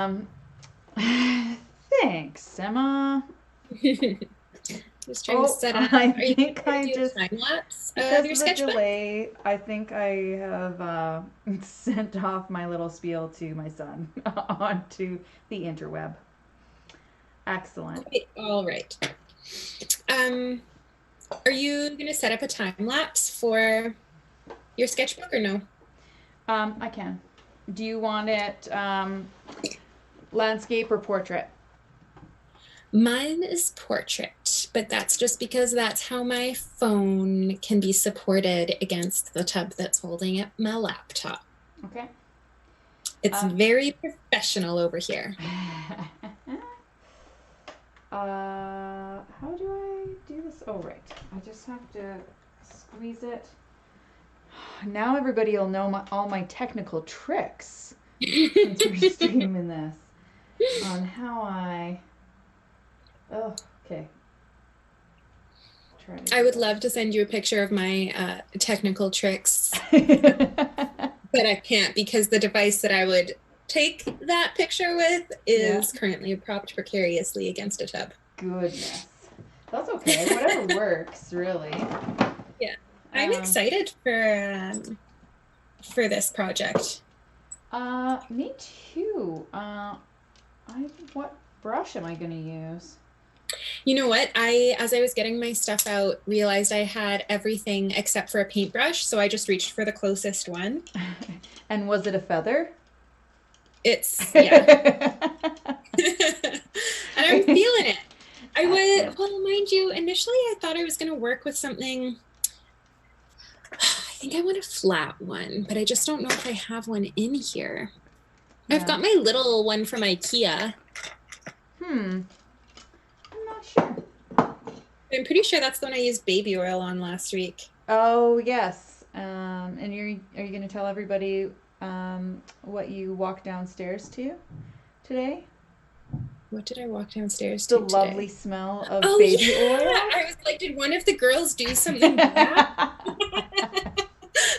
Um, thanks, Emma. Just trying to Oh, set up. I Are you think going I to do just, a time lapse of because your of the sketchbook? delay, I think I have sent off my little spiel to my son onto the interweb. Excellent. Okay, all right. Um, are you going to set up a time lapse for your sketchbook or no? I can. Do you want it landscape or portrait? Mine is portrait, but that's just because that's how my phone can be supported against the tub that's holding up my laptop. Okay. It's Um, very professional over here. how do I do this? Oh, right. I just have to squeeze it. Now everybody will know all my technical tricks since we're streaming this on how I. Oh, okay. Try to I do would love to send you a picture of my technical tricks, that. but I can't because the device that I would take that picture with Yeah. is currently propped precariously against a tub. Goodness. That's okay. Whatever works, really. Yeah, I'm Um, excited for this project. me too. What brush am I gonna use? You know what? As I was getting my stuff out, realized I had everything except for a paintbrush, so I just reached for the closest one. And was it a feather? It's, yeah. And I'm feeling it. Excellent. Well, mind you, initially I thought I was going to work with something. I think I want a flat one, but I just don't know if I have one in here. I've Yeah. got my little one from IKEA. I'm not sure. I'm pretty sure that's the one I used baby oil on last week. Oh yes. And are you gonna tell everybody what you walked downstairs to today? What did I walk downstairs The to lovely today? smell of Oh, baby yeah. oil. I was like, did one of the girls do something bad?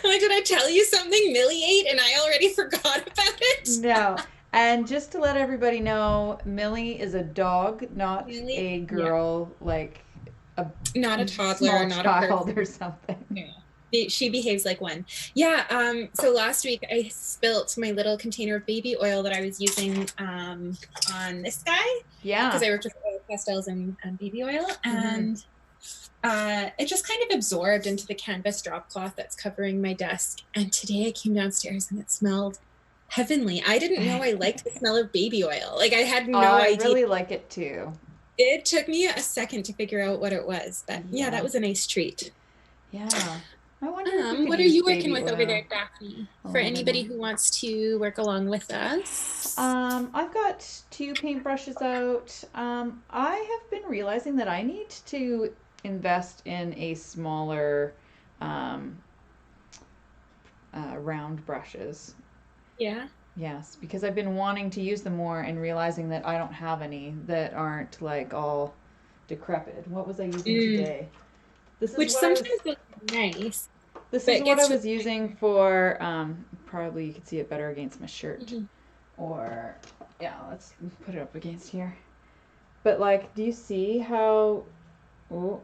Like, did I tell you something Millie ate and I already forgot about it? No. And just to let everybody know, Millie is a dog, not Millie? a Yeah. girl like a Not a toddler, small not a person. child or something. No. She behaves like one. Yeah, so last week I spilt my little container of baby oil that I was using on this guy because Yeah. I worked with oil pastels and baby oil, Mm-hmm. and it just kind of absorbed into the canvas drop cloth that's covering my desk. And today I came downstairs and it smelled heavenly. I didn't know I liked the smell of baby oil. Like, I had no I idea. really like it too. It took me a second to figure out what it was, but yeah, that Yeah. was a nice treat. Yeah. I wonder if you could What are use you working baby with over oil. there, Daphne? Oh, For I don't anybody know. who wants to work along with us. I've got two paintbrushes out. I have been realizing that I need to invest in a smaller um, round brushes. Yeah. Yes, because I've been wanting to use them more and realizing that I don't have any that aren't like all decrepit. What was I using Mm. today? This is Which what I sometimes was. looks nice, This but is it what I gets to was using for. Probably you can see it better against my shirt, Mhm. or yeah, let's put it up against here. But like, do you see how oh,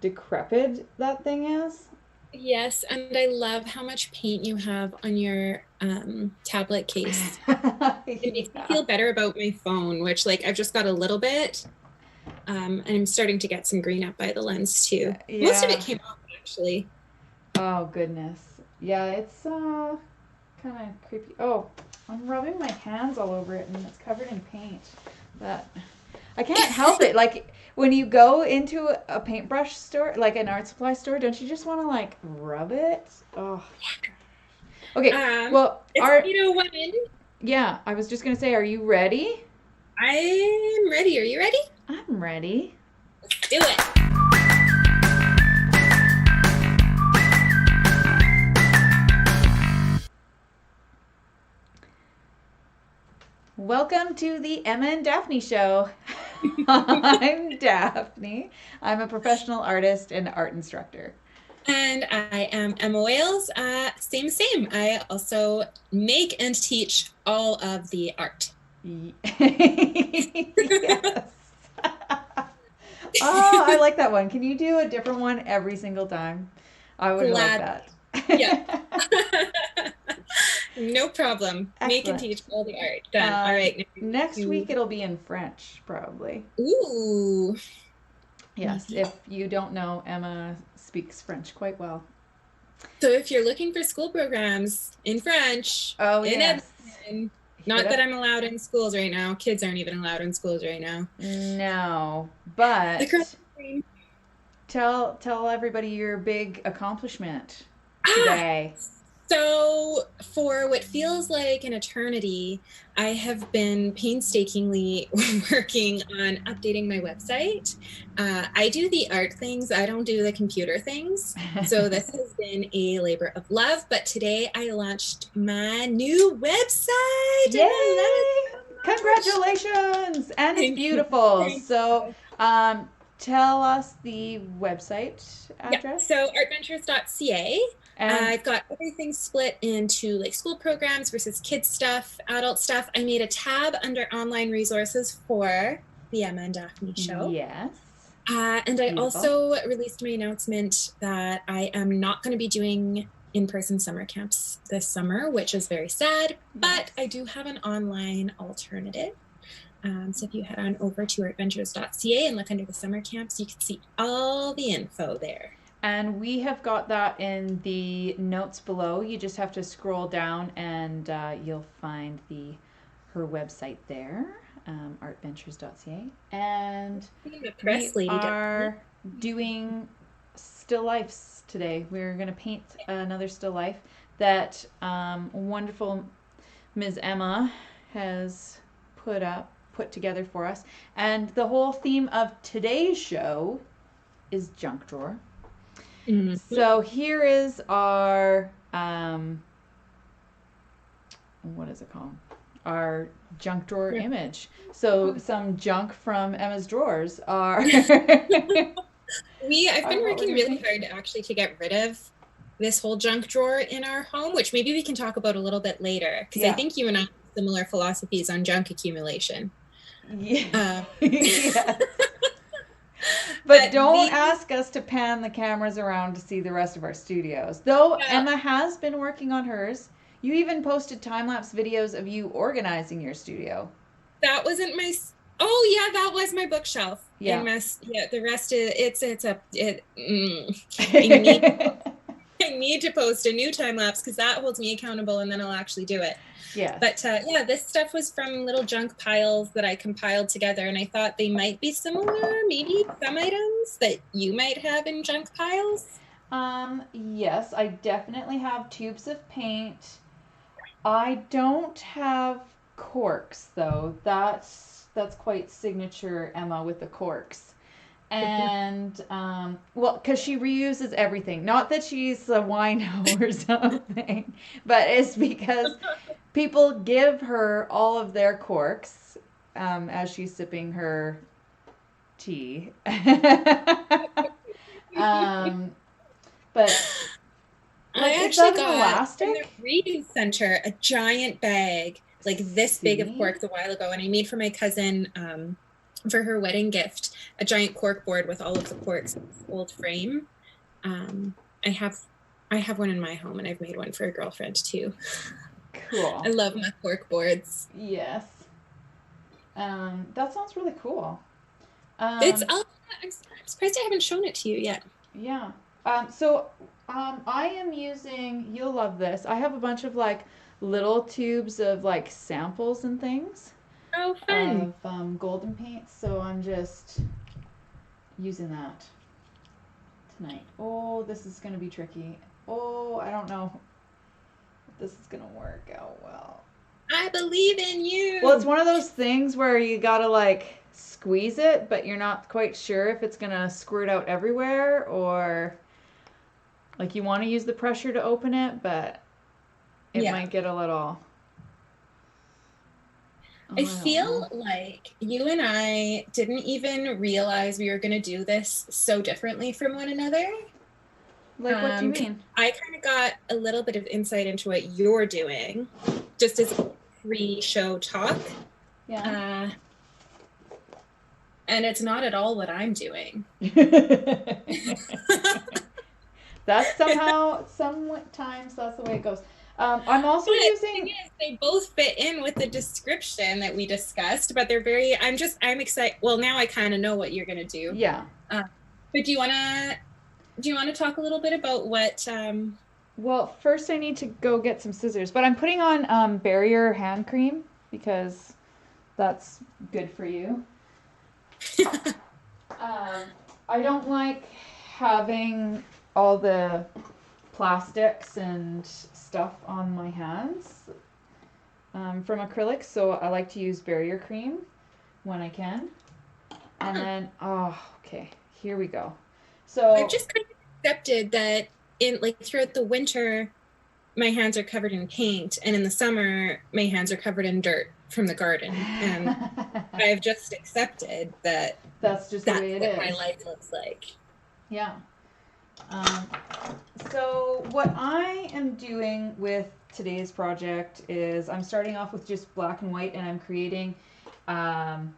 decrepit that thing is? Yes, and I love how much paint you have on your tablet case. It makes me Yeah. feel better about my phone, which, like, I've just got a little bit, and I'm starting to get some green up by the lens too. Most of it Yeah. came off actually. Oh goodness. Yeah, it's kind of creepy. Oh, I'm rubbing my hands all over it and it's covered in paint. That I can't help it. Like when you go into a paintbrush store, like an art supply store, don't you just want to like rub it? Oh. Okay. Well, It's art. 8:01. Yeah, I was just gonna say, are you ready? I'm ready. Are you ready? I'm ready. Let's do it. Welcome to the Emma and Daphne Show. I'm Daphne. I'm a professional artist and art instructor. And I am Emma Wales. Same. I also make and teach all of the art. Yes. Oh, I like that one. Can you do a different one every single time? I would like Glad. that. Yeah. No problem. Make and Excellent. teach all the art. Done. All right. Now Next you. week it'll be in French, probably. Ooh. Yes, Maybe. if you don't know, Emma speaks French quite well. So if you're looking for school programs in French Oh, in yes. Edmonton, Hit not that up. I'm allowed in schools right now. Kids aren't even allowed in schools right now. No, The current. but tell everybody your big accomplishment Ah, today. so for what feels like an eternity, I have been painstakingly working on updating my website. I do the art things, I don't do the computer things. So this has been a labor of love, but today I launched my new website and Yay! I love it so much. Congratulations! And it's Thank you. beautiful. Thank So, you. tell us the website Yeah, address. so artventures.ca. And I've got everything split into like school programs versus kids stuff, adult stuff. I made a tab under online resources for the Emma and Daphne Show. yes, And I beautiful. also released my announcement that I am not going to be doing in-person summer camps this summer, which is very sad, but I do have an online alternative. So if you head on over to artventures.ca and look under the summer camps, you can see all the info there. And we have got that in the notes below. You just have to scroll down and you'll find her website there, artventures.ca. And Being a we press lady, are doing still lifes today. We're going to paint another still life that wonderful Ms. Emma has put together for us. And the whole theme of today's show is junk drawer. Mm-hmm. So here is our what is it called? Our junk drawer image. So some junk from Emma's drawers are. I've been working really hard to get rid of this whole junk drawer in our home, which maybe we can talk about a little bit later, because I think you and I have similar philosophies on junk accumulation. Yeah. Yes. But don't ask us to pan the cameras around to see the rest of our studios. Though Emma has been working on hers. You even posted time-lapse videos of you organizing your studio. That wasn't my... Oh, yeah, that was my bookshelf. Yeah. The rest is... I need to post a new time-lapse because that holds me accountable and then I'll actually do it. Yeah. But this stuff was from little junk piles that I compiled together, and I thought they might be similar, maybe some items that you might have in junk piles. Yes, I definitely have tubes of paint. I don't have corks though. That's quite signature Emma with the corks. And well, because she reuses everything. Not that she's a wino or something, but it's because people give her all of their corks as she's sipping her tea. But I actually got from the reading center a giant bag like this big of corks a while ago, and I made for my cousin for her wedding gift a giant cork board with all of the corks in this old frame. I have one in my home, and I've made one for a girlfriend too. Cool. I love my cork boards. Yes. That sounds really cool. I'm surprised I haven't shown it to you yet. Yeah. So I am using, you'll love this. I have a bunch of like little tubes of like samples and things. Oh, fun. Of golden paints. So I'm just using that tonight. Oh, this is going to be tricky. Oh, I don't know if this is going to work out well. I believe in you. Well, it's one of those things where you got to like squeeze it, but you're not quite sure if it's going to squirt out everywhere, or like you want to use the pressure to open it, but it might get a little... I feel like you and I didn't even realize we were going to do this so differently from one another. Like, what do you mean? I kind of got a little bit of insight into what you're doing, just as pre-show talk. Yeah. And it's not at all what I'm doing. That's sometimes that's the way it goes. I'm also using. They both fit in with the description that we discussed, but they're very. I'm excited. Well, now I kind of know what you're gonna do. Yeah. But do you wanna talk a little bit about what? Well, first I need to go get some scissors, but I'm putting on barrier hand cream because that's good for you. I don't like having all the plastics and stuff on my hands from acrylics, so I like to use barrier cream when I can. And then, okay, here we go. So I've just kind of accepted that throughout the winter, my hands are covered in paint, and in the summer, my hands are covered in dirt from the garden. And I've just accepted that that's just the way it is. My life looks like. Yeah. So what I am doing with today's project is I'm starting off with just black and white, and I'm creating why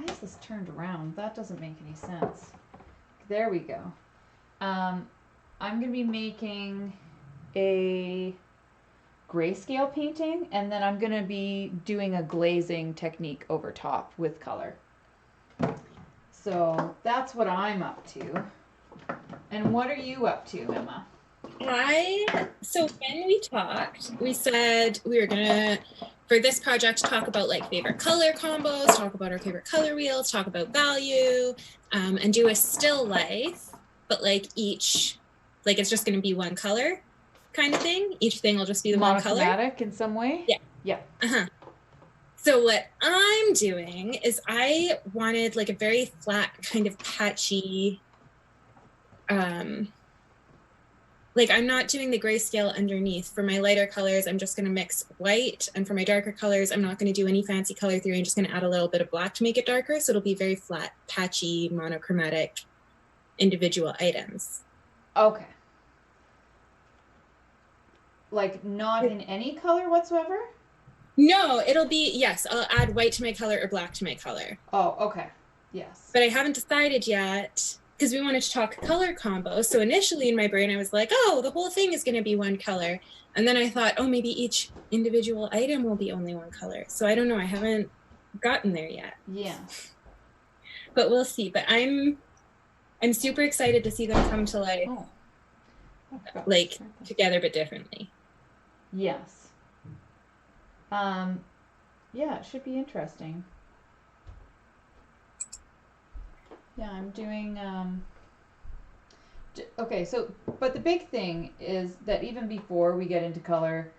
is this turned around? That doesn't make any sense. There we go. I'm going to be making a grayscale painting, and then I'm going to be doing a glazing technique over top with color. So that's what I'm up to. And what are you up to, Emma? So when we talked, we said we were gonna, for this project, talk about like favorite color combos, talk about our favorite color wheels, talk about value, and do a still life, but like each, like it's just gonna be one color kind of thing. Each thing will just be the one color. Monochromatic in some way? Yeah. Yeah. Uh-huh. So what I'm doing is I wanted like a very flat kind of patchy, like I'm not doing the grayscale underneath. For my lighter colors, I'm just going to mix white. And for my darker colors, I'm not going to do any fancy color theory. I'm just going to add a little bit of black to make it darker. So it'll be very flat, patchy, monochromatic individual items. Okay. Like not in any color whatsoever? No, it'll be, yes, I'll add white to my color or black to my color. Oh, okay. Yes. But I haven't decided yet, because we wanted to talk color combos. So initially in my brain, I was like, oh, the whole thing is going to be one color. And then I thought, oh, maybe each individual item will be only one color. So I don't know. I haven't gotten there yet. Yeah. But we'll see. But I'm super excited to see them come to life, like together but differently. Yes. Yeah, it should be interesting. Yeah, I'm doing, okay, so, but the big thing is that even before we get into color,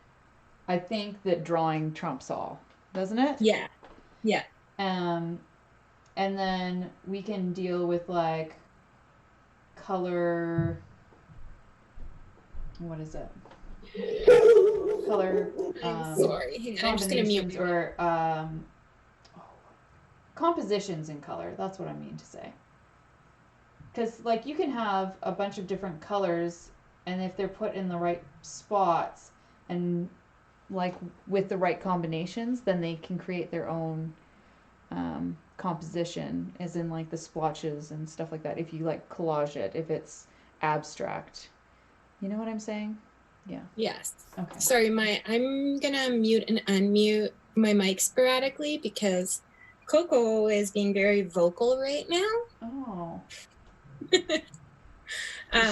I think that drawing trumps all, doesn't it? Yeah, yeah. And then we can deal with like color, what is it? Color, sorry, hang on, I'm just gonna mute. Or, compositions in color, that's what I mean to say. Because like you can have a bunch of different colors, and if they're put in the right spots and like with the right combinations, then they can create their own composition, as in like the splotches and stuff like that, if you like collage it, if it's abstract. You know what I'm saying? Yeah. Yes. Okay. Sorry, I'm gonna mute and unmute my mic sporadically because Coco is being very vocal right now. Oh. Is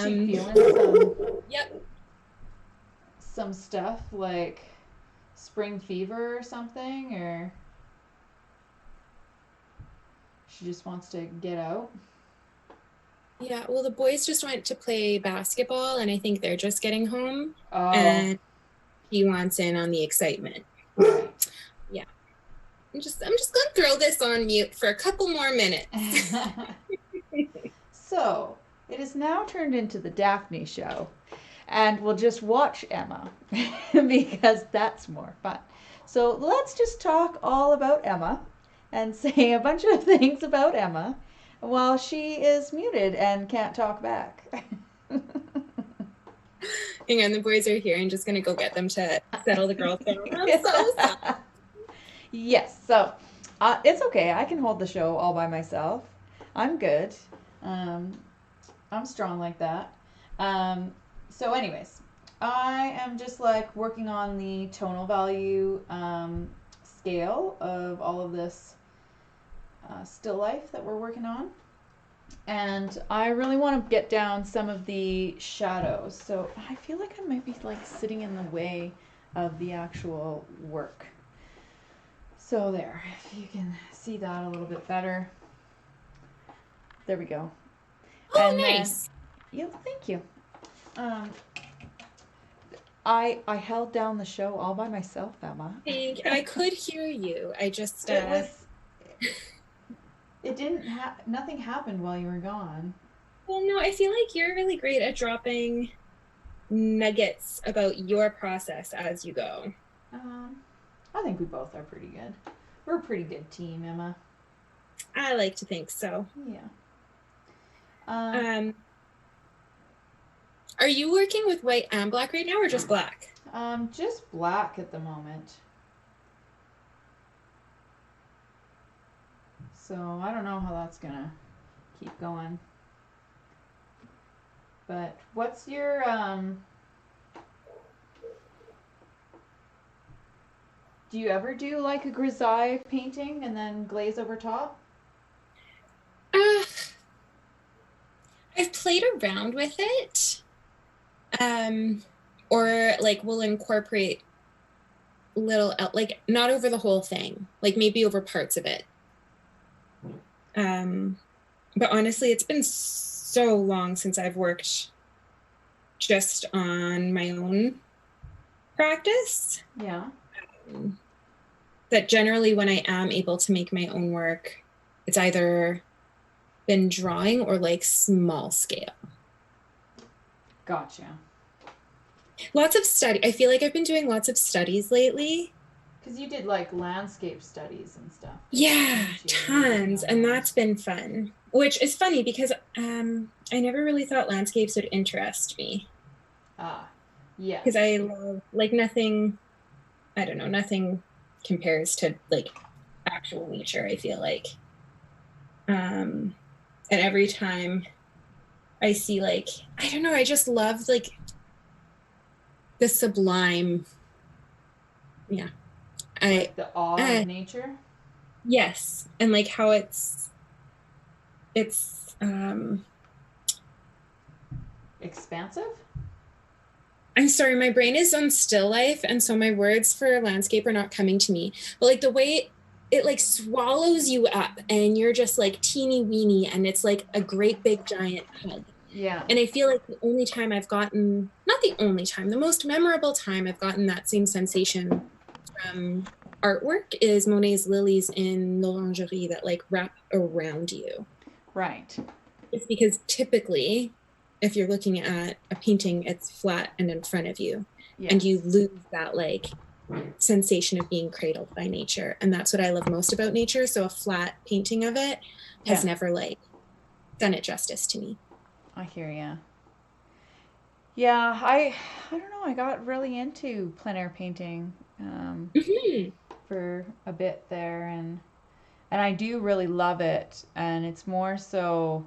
she feeling yep, some stuff like spring fever or something, or she just wants to get out? Yeah, well, the boys just went to play basketball, and I think they're just getting home. Oh. And he wants in on the excitement. Right. Yeah. I'm just gonna throw this on mute for a couple more minutes. So, it is now turned into the Daphne Show, and we'll just watch Emma because that's more fun. So let's just talk all about Emma and say a bunch of things about Emma while she is muted and can't talk back. Hang on, the boys are here. I'm just gonna go get them to settle the girls down. I'm so sorry. Yes, so it's okay. I can hold the show all by myself. I'm good. Um, I'm strong like that. Um, so, anyways, I am just like working on the tonal value scale of all of this still life that we're working on. And I really want to get down some of the shadows. So I feel like I might be like sitting in the way of the actual work. So there, if you can see that a little bit better. There we go. Oh, And then, nice. yeah, thank you. Um, I held down the show all by myself, Emma. I could hear you. I just It was. It didn't. Nothing happened while you were gone. well, no, I feel like you're really great at dropping nuggets about your process as you go. Um, I think we both are pretty good. We're a pretty good team, Emma. I like to think so. Yeah. Um, are you working with white and black right now, or just black? Just black at the moment. So I don't know how that's gonna keep going. But what's your do you ever do like a grisaille painting and then glaze over top? Uh, I've played around with it. Um, or like we'll incorporate little, like not over the whole thing, like maybe over parts of it. But honestly, it's been so long since I've worked just on my own practice. Yeah. That generally when I am able to make my own work, it's either been drawing or like small scale. Gotcha. Lots of study. I feel like I've been doing lots of studies lately. Because you did like landscape studies and stuff. Yeah, tons. And that's been fun. Which is funny because I never really thought landscapes would interest me. Ah, yeah. Because I love, like, nothing, I don't know, nothing compares to like actual nature, I feel like. And every time I see, like, I don't know, I just love like the sublime. Yeah. Like the awe of nature? Yes. And like how it's expansive? I'm sorry, my brain is on still life, and so my words for landscape are not coming to me. But like the way it like swallows you up and you're just like teeny weeny and it's like a great big giant hug. Yeah. And I feel like the only time I've gotten, not the only time, the most memorable time I've gotten that same sensation from artwork is Monet's lilies in l'orangerie that like wrap around you. Right. It's because typically if you're looking at a painting, it's flat and in front of you. Yes. And you lose that like sensation of being cradled by nature. And that's what I love most about nature. So a flat painting of it has never like done it justice to me. I hear ya. Yeah, I don't know. I got really into plein air painting for a bit there, and I do really love it. And it's more so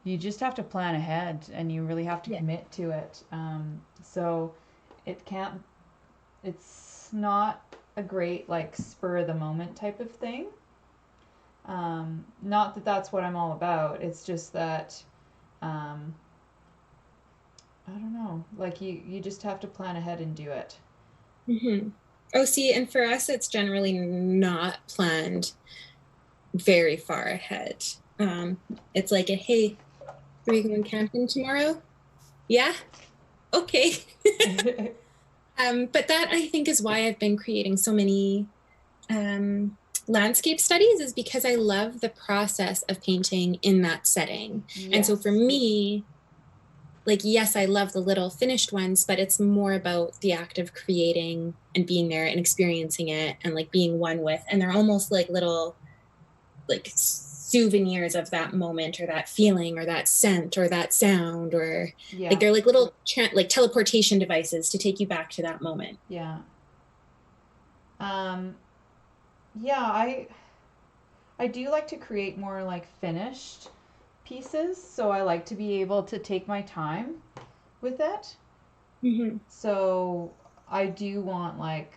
you just have to plan ahead, and you really have to commit to it. So it can't. It's not a great like spur of the moment type of thing. Not that that's what I'm all about. It's just that. I don't know. Like you just have to plan ahead and do it. Mm-hmm. Oh, see, and for us, it's generally not planned very far ahead. It's like a, hey, are you going camping tomorrow? Yeah? Okay. But that I think is why I've been creating so many landscape studies, is because I love the process of painting in that setting. Yes. And so for me, like, yes, I love the little finished ones, but it's more about the act of creating and being there and experiencing it and like being one with, and they're almost like little like souvenirs of that moment or that feeling or that scent or that sound, or like they're like little like teleportation devices to take you back to that moment. Yeah. yeah, I do like to create more like finished pieces, so I like to be able to take my time with it. Hmm. So I do want like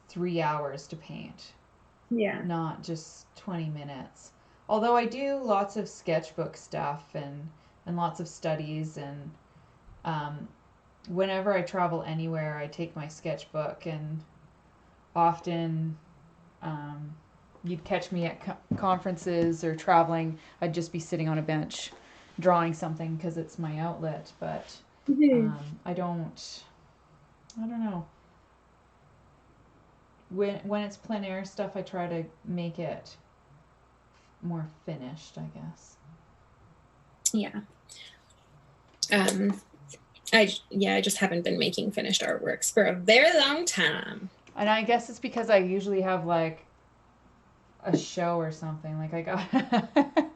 3 hours to paint, Yeah. not just 20 minutes. Although I do lots of sketchbook stuff and lots of studies and um, whenever I travel anywhere, I take my sketchbook and often um, you'd catch me at conferences or traveling. I'd just be sitting on a bench drawing something because it's my outlet. But Hmm. I don't. I don't know. When it's plein air stuff, I try to make it more finished, I guess. Yeah. Um, I just haven't been making finished artworks for a very long time. And I guess it's because I usually have like a show or something. Like I got,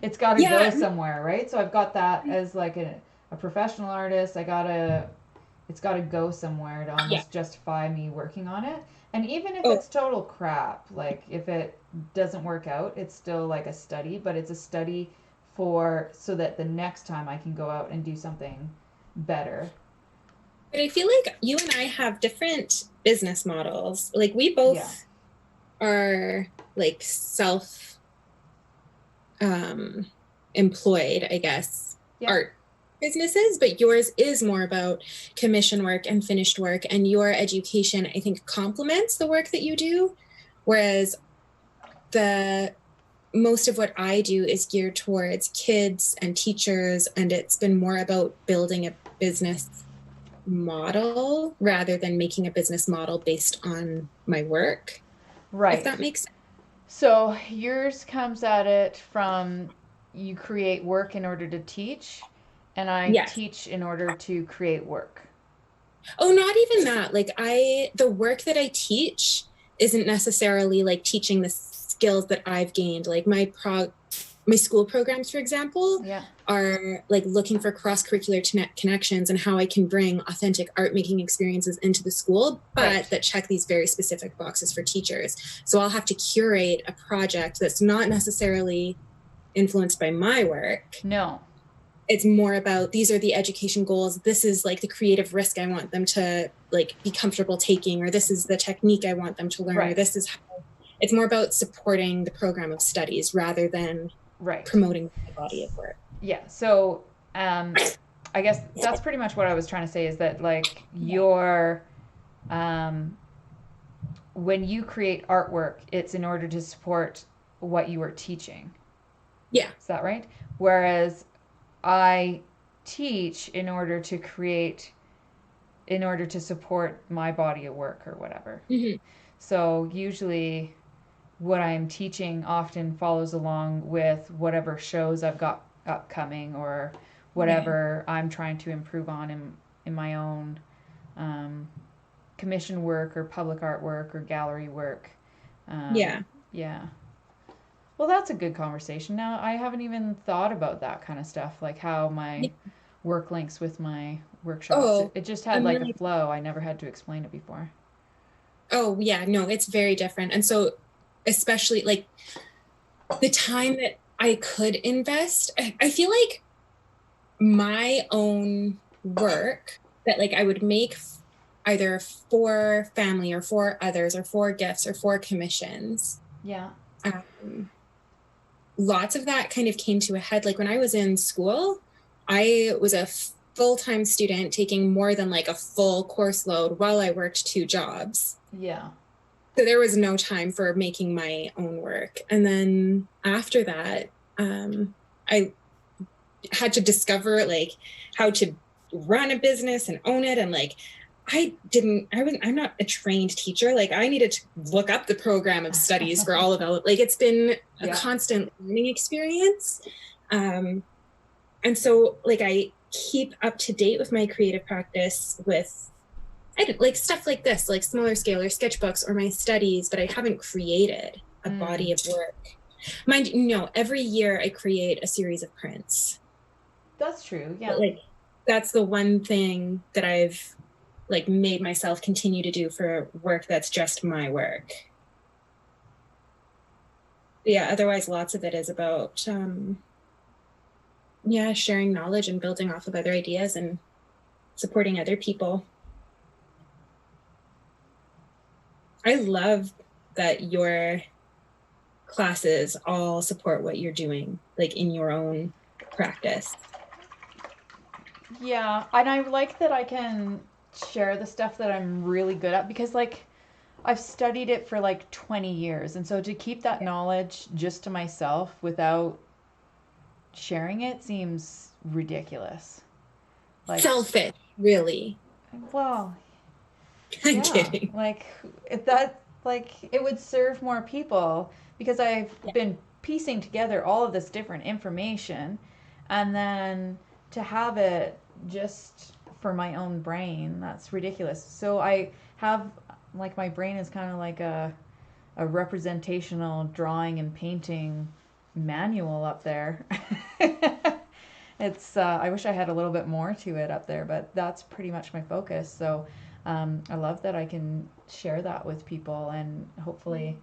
it's got to go Yeah. somewhere, right? So I've got that as like a professional artist. It's got to go somewhere to Yeah. almost justify me working on it. And even if Oh, it's total crap, like if it doesn't work out, it's still like a study, but it's a study for so that the next time I can go out and do something better. but I feel like you and I have different business models. Like we Yeah. both are like self um employed, I guess, Yeah. art businesses, but yours is more about commission work and finished work, and your education, I think, complements the work that you do. Whereas the most of what I do is geared towards kids and teachers, and it's been more about building a business model rather than making a business model based on my work, if Right. that makes sense. So yours comes at it from you create work in order to teach, and I Yes. teach in order to create work. Oh, not even that. Like the work that I teach isn't necessarily like teaching the skills that I've gained. Like my school programs, for example, Yeah. are like looking for cross-curricular connections and how I can bring authentic art making experiences into the school, but Right. that check these very specific boxes for teachers. So I'll have to curate a project that's not necessarily influenced by my work. No. It's more about these are the education goals, this is like the creative risk I want them to like be comfortable taking, or this is the technique I want them to learn, or Right. this is how it's more about supporting the program of studies rather than Right. promoting my body of work. Yeah. So, um, I guess that's pretty much what I was trying to say is that like um, when you create artwork, it's in order to support what you are teaching. Yeah. Is that right? Whereas I teach in order to create, in order to support my body of work or whatever. Mm-hmm. So usually what I'm teaching often follows along with whatever shows I've got upcoming or Yeah. whatever I'm trying to improve on in my own um, commission work or public artwork or gallery work. Yeah. Yeah. Well, that's a good conversation. Now, I haven't even thought about that kind of stuff, like how my work links with my workshops. It, Oh, it just had I'm like a really, flow. I never had to explain it before. oh, yeah, no, it's very different. And so, especially like the time that I could invest, I feel like my own work that like I would make either for family or for others or for gifts or for commissions. Yeah. Um, Lots of that kind of came to a head. Like when I was in school, I was a full-time student taking more than like a full course load while I worked two jobs. Yeah. So there was no time for making my own work. And then after that, I had to discover like how to run a business and own it. And like, I'm not a trained teacher. Like I needed to look up the program of studies for all of it. Like it's been a Yeah. constant learning experience. And so like I keep up to date with my creative practice with like stuff like this, like smaller scale or sketchbooks or my studies, but I haven't created a body of work. Mind you, no, every year I create a series of prints. That's true. Yeah. But like that's the one thing that I've like made myself continue to do for work that's just my work. yeah, otherwise lots of it is about yeah, sharing knowledge and building off of other ideas and supporting other people. I love that your classes all support what you're doing, like in your own practice. Yeah, and I like that I can share the stuff that I'm really good at because like I've studied it for like 20 years. And so to keep that knowledge just to myself without sharing it seems ridiculous. Like, Selfish, really. well, I'm yeah, kidding. like if that, like it would serve more people because I've Yeah. been piecing together all of this different information and then to have it just for my own brain, that's ridiculous. So I have, like, my brain is kind of like a representational drawing and painting manual up there. It's I wish I had a little bit more to it up there, but that's pretty much my focus. So I love that I can share that with people and hopefully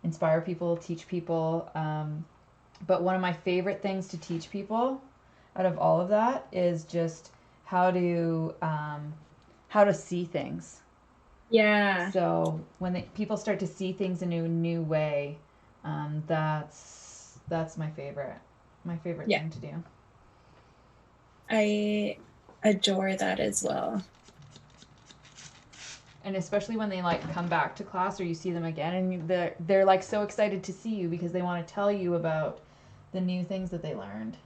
inspire people, teach people. But one of my favorite things to teach people out of all of that is just how to how to see things. Yeah. So when people start to see things in a new way, that's my favorite Yeah. thing to do. I adore that as well. And especially when they like come back to class or you see them again and they're like so excited to see you because they want to tell you about the new things that they learned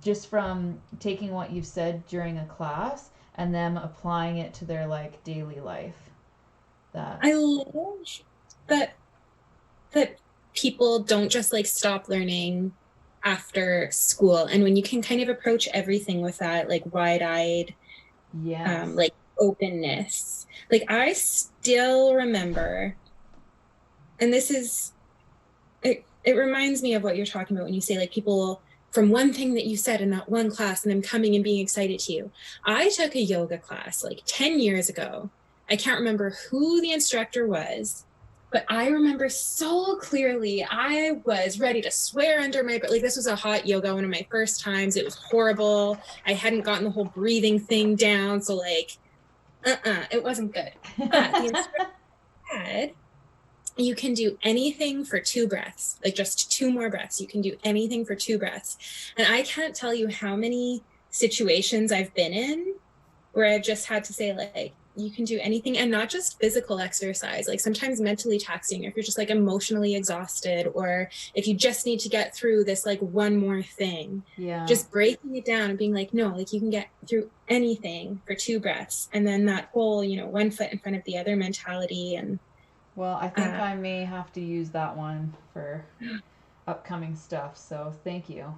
just from taking what you've said during a class and them applying it to their like daily life. That I love that people don't just like stop learning after school, and when you can kind of approach everything with that like wide-eyed yes. like openness. Like I still remember, and this is it reminds me of what you're talking about when you say like people from one thing that you said in that one class and them coming and being excited to you. I took a yoga class like 10 years ago. I can't remember who the instructor was, but I remember so clearly I was ready to swear under my breath. Like this was a hot yoga, one of my first times. It was horrible. I hadn't gotten the whole breathing thing down. So like, it wasn't good. But the instructor said, you can do anything for 2 breaths, like just 2 more breaths. You can do anything for 2 breaths. And I can't tell you how many situations I've been in where I've just had to say like, you can do anything, and not just physical exercise, like sometimes mentally taxing, if you're just like emotionally exhausted, or if you just need to get through this like one more thing. Yeah. Just breaking it down and being like, no, like you can get through anything for 2 breaths. And then that whole, one foot in front of the other mentality. And well, I think I may have to use that one for upcoming stuff. So thank you.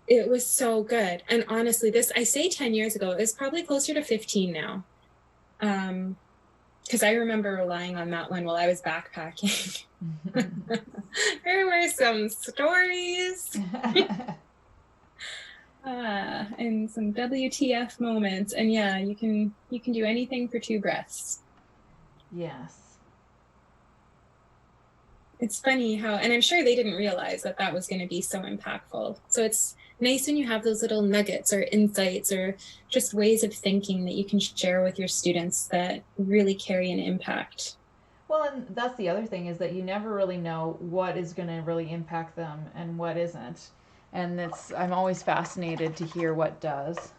It was so good. And honestly, this, I say 10 years ago, it's probably closer to 15 now. Because I remember relying on that one while I was backpacking. There were some stories and some WTF moments. And yeah, you can do anything for 2 breaths. Yes. It's funny how, and I'm sure they didn't realize that that was going to be so impactful. So it's nice when you have those little nuggets or insights or just ways of thinking that you can share with your students that really carry an impact. Well, and that's the other thing is that you never really know what is going to really impact them and what isn't. And I'm always fascinated to hear what does.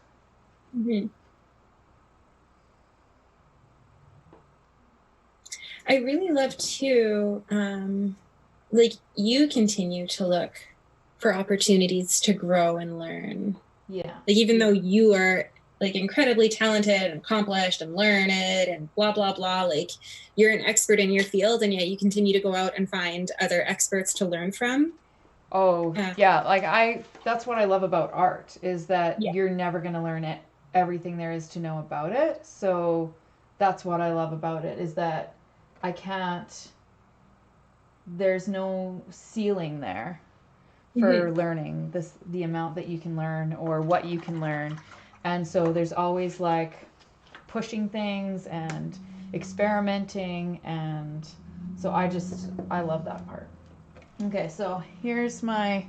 Mm-hmm. I really love too, like you continue to look for opportunities to grow and learn. Yeah. Like even though you are like incredibly talented and accomplished and learned and blah, blah, blah, like you're an expert in your field, and yet you continue to go out and find other experts to learn from. Oh, yeah. Like that's what I love about art is that Yeah. you're never going to learn it, everything there is to know about it. So that's what I love about it is that there's no ceiling there for learning the amount that you can learn or what you can learn. And so there's always like pushing things and experimenting, and so I love that part. Okay, so here's my,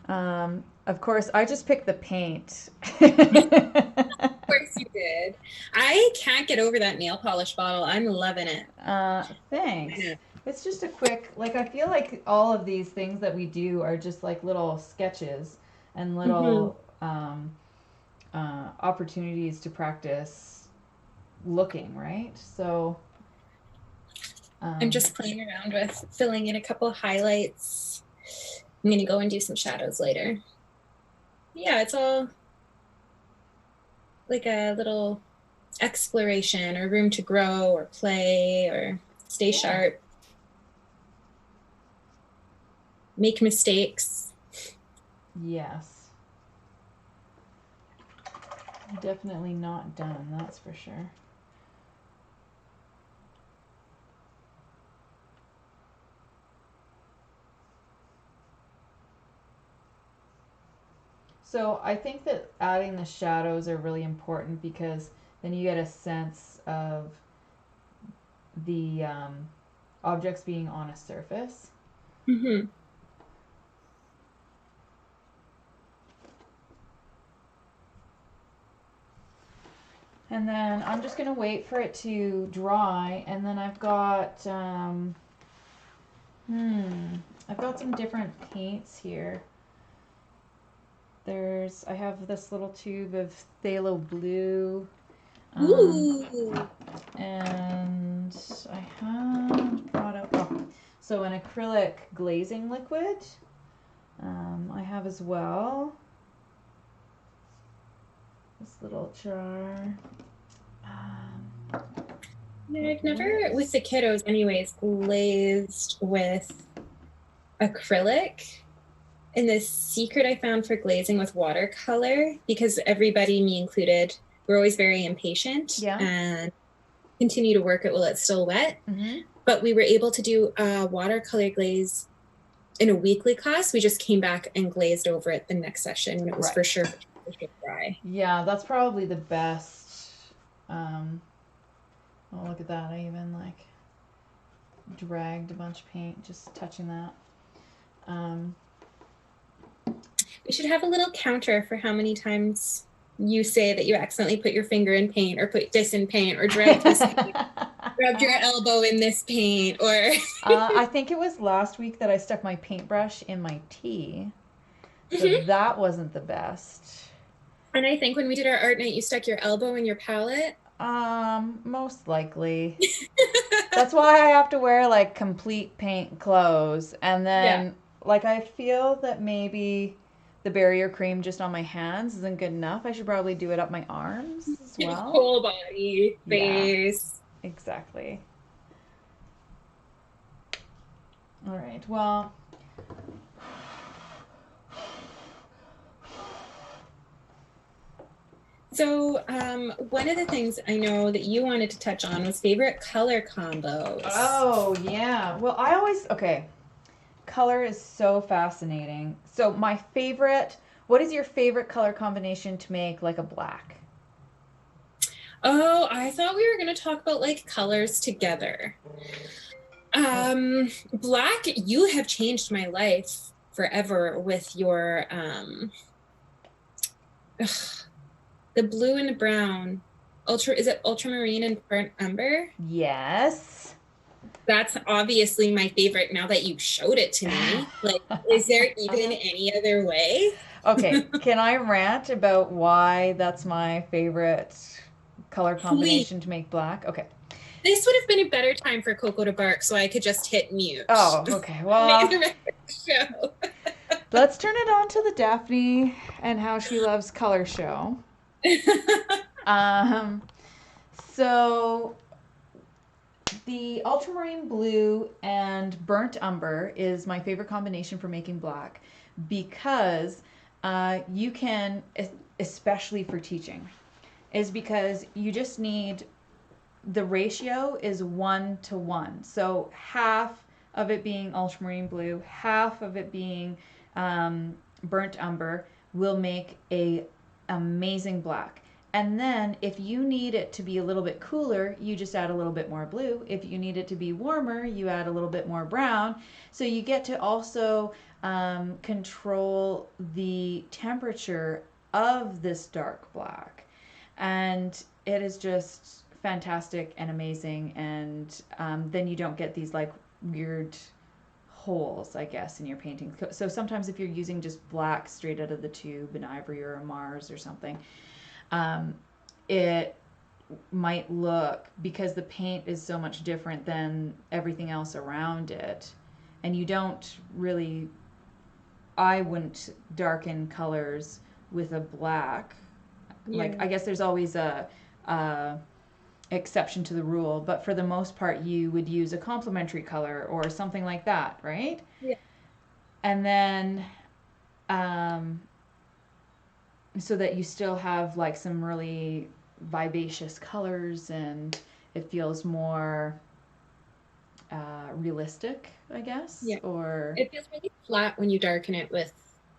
of course, I just picked the paint. Of course you did. I can't get over that nail polish bottle. I'm loving it. Thanks. Yeah. It's just a quick, like, I feel like all of these things that we do are just like little sketches and Hmm. little opportunities to practice looking, right? So, I'm um, just playing around with filling in a couple highlights. I'm going to go and do some shadows later. Yeah, it's all like a little exploration or room to grow or play or stay yeah. sharp, make mistakes. Yes. Definitely not done, that's for sure. So I think that adding the shadows are really important because then you get a sense of the objects being on a surface. Mm-hmm. And then I'm just going to wait for it to dry. And then I've got some different paints here. I have this little tube of phthalo blue. Um, Ooh. and I have brought out, so an acrylic glazing liquid. I have as well this little jar. I've never, with the kiddos anyways, glazed with acrylic. And the secret I found for glazing with watercolor, because everybody, me included, we're always very impatient Yeah. and continue to work it while it's still wet. Mm-hmm. But we were able to do a watercolor glaze in a weekly class. We just came back and glazed over it the next session when it was Right. for sure dry. Yeah, that's probably the best. Oh, look at that. I even like dragged a bunch of paint just touching that. We should have a little counter for how many times you say that you accidentally put your finger in paint or put this in paint or dragged this paint, rubbed your elbow in this paint or I think it was last week that I stuck my paintbrush in my tea. So that wasn't the best. And I think when we did our art night, you stuck your elbow in your palette. Most likely. That's why I have to wear like complete paint clothes. And then Yeah. like I feel that maybe the barrier cream just on my hands isn't good enough. I should probably do it up my arms as well. Whole body, Yeah, face. exactly. All right. Well, So one of the things I know that you wanted to touch on was favorite color combos. oh yeah. Well, okay. Color is so fascinating. So what is your favorite color combination to make like a black? Oh, I thought we were going to talk about like colors together. Black, you have changed my life forever with your the blue and the brown. Is it ultramarine and burnt umber? Yes. That's obviously my favorite now that you showed it to me. Like, is there even any other way? Okay, can I rant about why that's my favorite color combination to make black? Okay. This would have been a better time for Coco to bark so I could just hit mute. Oh, okay. Well, show. Let's turn it on to the Daphne and how she loves color show. So the ultramarine blue and burnt umber is my favorite combination for making black because you can, especially for teaching, is because you just need, the ratio is 1:1. So half of it being ultramarine blue, half of it being burnt umber will make a amazing black. And then if you need it to be a little bit cooler, you just add a little bit more blue. If you need it to be warmer, you add a little bit more brown. So you get to also control the temperature of this dark black. And it is just fantastic and amazing. And then you don't get these like weird holes, I guess, in your painting. So sometimes if you're using just black straight out of the tube, an ivory or a Mars or something, it might look, because the paint is so much different than everything else around it, and you don't really, I wouldn't darken colors with a black. Like, I guess there's always a exception to the rule, but for the most part you would use a complementary color or something like that, right? Yeah. And then so that you still have like some really vivacious colors and it feels more realistic, I guess. Yeah. Or it feels really flat when you darken it with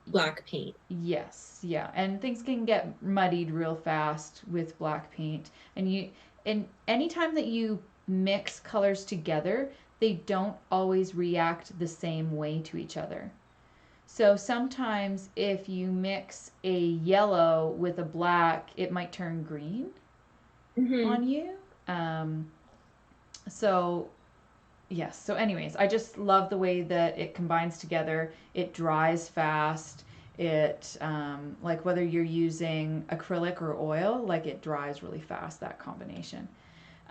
black paint. yes, yeah, and things can get muddied real fast with black paint, and anytime that you mix colors together, they don't always react the same way to each other. So sometimes if you mix a yellow with a black, it might turn green on you. So yes. So anyways, I just love the way that it combines together. It dries fast. It like whether you're using acrylic or oil, like it dries really fast, that combination.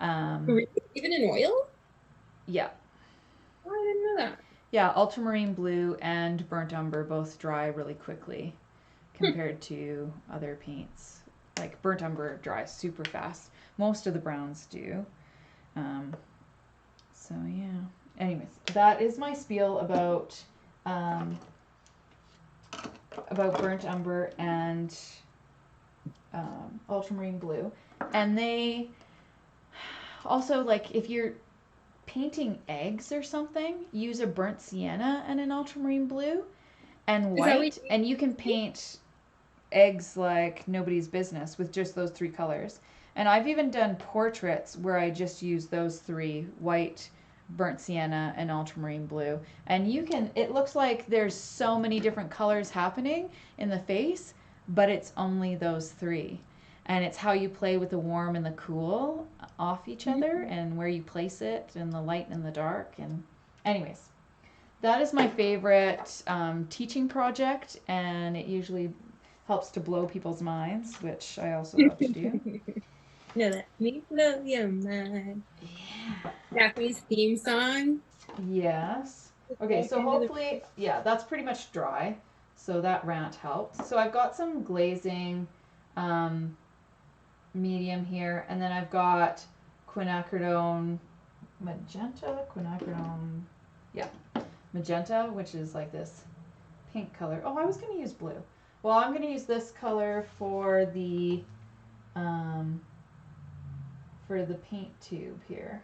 Even in oil? Yeah. Oh, I didn't know that. Yeah, ultramarine blue and burnt umber both dry really quickly compared to other paints. Like burnt umber dries super fast. Most of the browns do. So yeah. Anyways, that is my spiel about burnt umber and ultramarine blue. And they also, like, if you're painting eggs or something, use a burnt sienna and an ultramarine blue and white, and you can paint eggs like nobody's business with just those three colors. And I've even done portraits where I just use those three: white, burnt sienna, and ultramarine blue. And you can, it looks like there's so many different colors happening in the face, but it's only those three. And it's how you play with the warm and the cool off each other, and where you place it, and the light and the dark. And anyways, that is my favorite teaching project, and it usually helps to blow people's minds, which I also love to do. No, let me blow your mind. Yeah. Daphne's theme song. Yes. Okay, so hopefully, yeah, that's pretty much dry. So that rant helped. So I've got some glazing medium here, and then I've got quinacridone magenta, magenta, which is like this pink color. Oh, I was going to use blue. Well, I'm going to use this color for the paint tube here.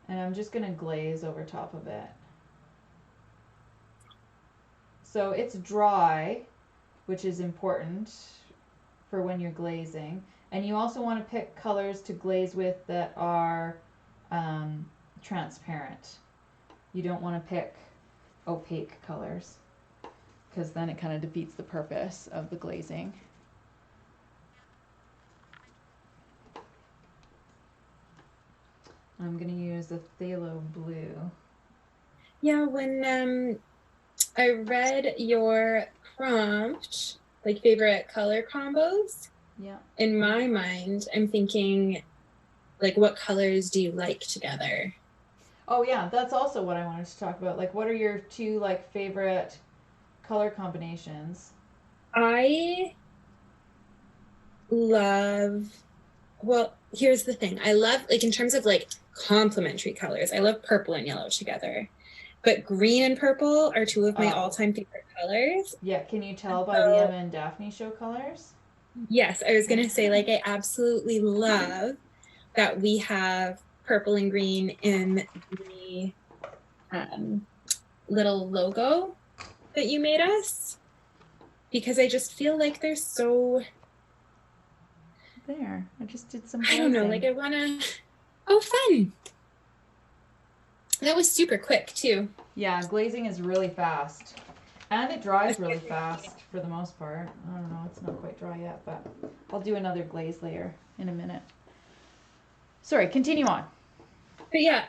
And I'm just going to glaze over top of it. So it's dry, which is important for when you're glazing. And you also want to pick colors to glaze with that are transparent. You don't want to pick opaque colors, because then it kind of defeats the purpose of the glazing. I'm going to use the phthalo blue. Yeah, when I read your prompt, like favorite color combos, yeah, in my mind, I'm thinking, like, what colors do you like together? Oh yeah, that's also what I wanted to talk about. Like, what are your two like favorite color combinations? I love, well, here's the thing. I love, like, in terms of like complementary colors, I love purple and yellow together. But green and purple are two of my all-time favorite colors. Yeah, can you tell by the Emma and Daphne Show colors? Yes, I was going to say, like, I absolutely love that we have purple and green in the little logo that you made us, because I just feel like they're so There. I just did some I don't know, like I wanna, oh fun. That was super quick too. Yeah, glazing is really fast. And it dries really fast for the most part. I don't know, it's not quite dry yet, but I'll do another glaze layer in a minute. Sorry, continue on. But yeah,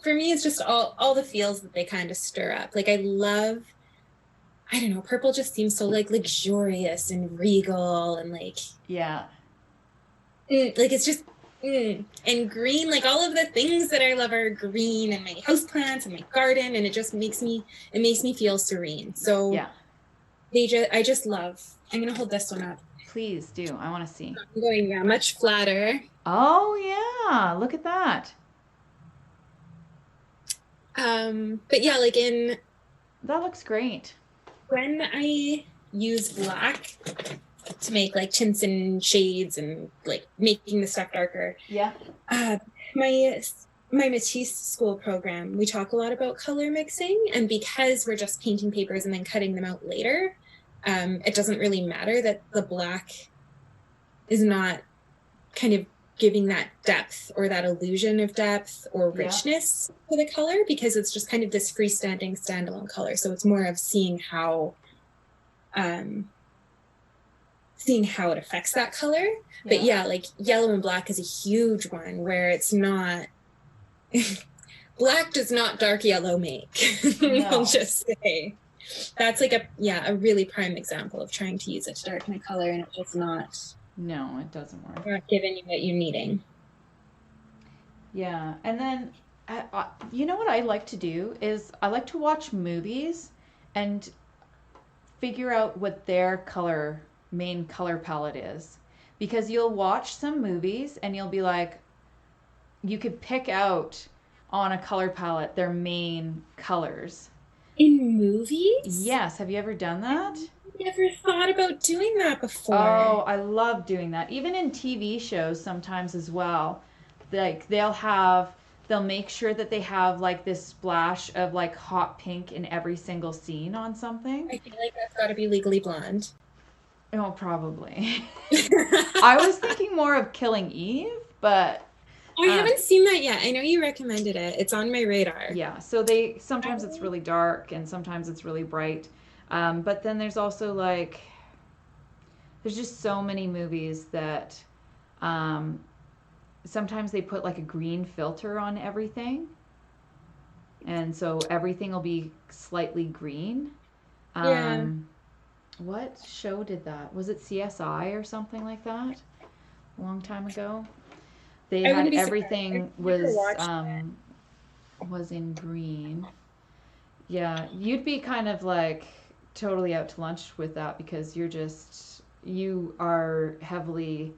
for me, it's just all the feels that they kind of stir up. Like I don't know, purple just seems so like luxurious and regal and like, yeah, like it's just, and green, like all of the things that I love are green, and my houseplants and my garden, and it makes me feel serene. So yeah. I just love. I'm gonna hold this one up. Please do. I want to see. I'm going much flatter. Oh yeah, look at that. But yeah, like that looks great. When I use black to make like tints and shades and like making the stuff darker. Yeah. My Matisse school program, we talk a lot about color mixing, and because we're just painting papers and then cutting them out later, it doesn't really matter that the black is not kind of giving that depth or that illusion of depth or richness to the color, because it's just kind of this freestanding standalone color. So it's more of seeing how it affects that color. But yeah, like yellow and black is a huge one where it's not black does not dark yellow make. No. I'll just say that's like a really prime example of trying to use it to darken a color, and it's just not. No, it doesn't work. Not giving you what you're needing. Yeah, and then you know what I like to do is I like to watch movies and figure out what their main color palette is, because you'll watch some movies and you'll be like, you could pick out on a color palette their main colors. In movies? Yes. Have you ever done that? I've never thought about doing that before. Oh, I love doing that. Even in TV shows sometimes as well. Like they'll make sure that they have like this splash of like hot pink in every single scene on something. I feel like that's got to be Legally Blonde. Oh, probably. I was thinking more of Killing Eve, but I haven't seen that yet. I know you recommended it. It's on my radar. Yeah, so sometimes it's really dark and sometimes it's really bright. But then there's also like, there's just so many movies that sometimes they put like a green filter on everything. And so everything will be slightly green. Yeah. What show did that? Was it CSI or something like that? A long time ago. They had everything was in green. Yeah, you'd be kind of like totally out to lunch with that, because you are heavily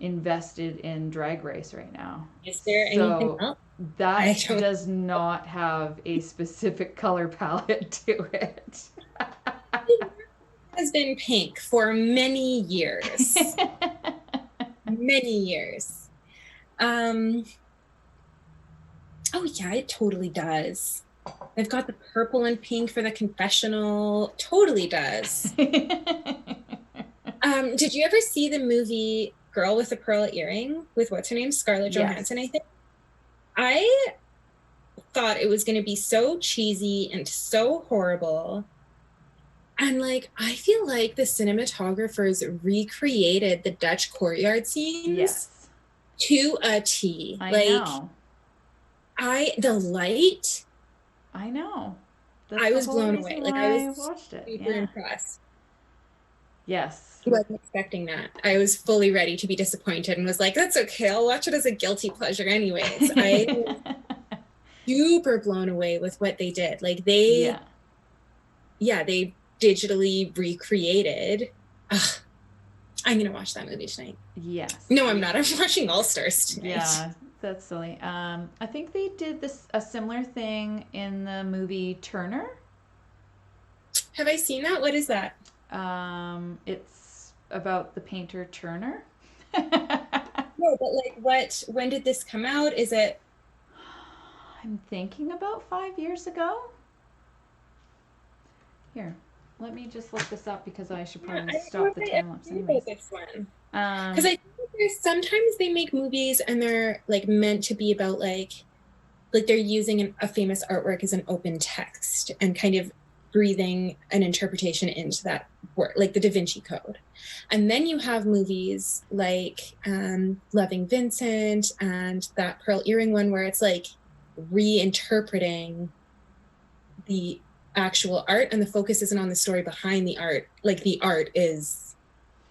invested in Drag Race right now. Is there anything else? That does not have a specific color palette to it. Has been pink for many years. Many years. Oh yeah, it totally does. They've got the purple and pink for the confessional. Totally does. Did you ever see the movie Girl with a Pearl Earring with what's her name? Scarlett Johansson, I think. I thought it was going to be so cheesy and so horrible. And like, I feel like the cinematographers recreated the Dutch courtyard scenes to a T. I know. The light. I know. I was blown away. Like I watched it. Super impressed. Yes. I wasn't expecting that. I was fully ready to be disappointed and was like, that's okay. I'll watch it as a guilty pleasure anyways. I was super blown away with what they did. Like they digitally recreated. Ugh, I'm going to watch that movie tonight. Yes. No, I'm not. I'm watching All Stars tonight. Yeah, that's silly. I think they did a similar thing in the movie Turner. Have I seen that? What is that? It's about the painter Turner. No, but like when did this come out? Is it? I'm thinking about 5 years ago. Here, let me just look this up, because I should probably stop the time lapse anyways. This one. Because I think there's sometimes they make movies and they're like meant to be about like they're using a famous artwork as an open text and kind of breathing an interpretation into that work, like the Da Vinci Code. And then you have movies like Loving Vincent and that Pearl Earring one where it's like reinterpreting the actual art and the focus isn't on the story behind the art. Like the art is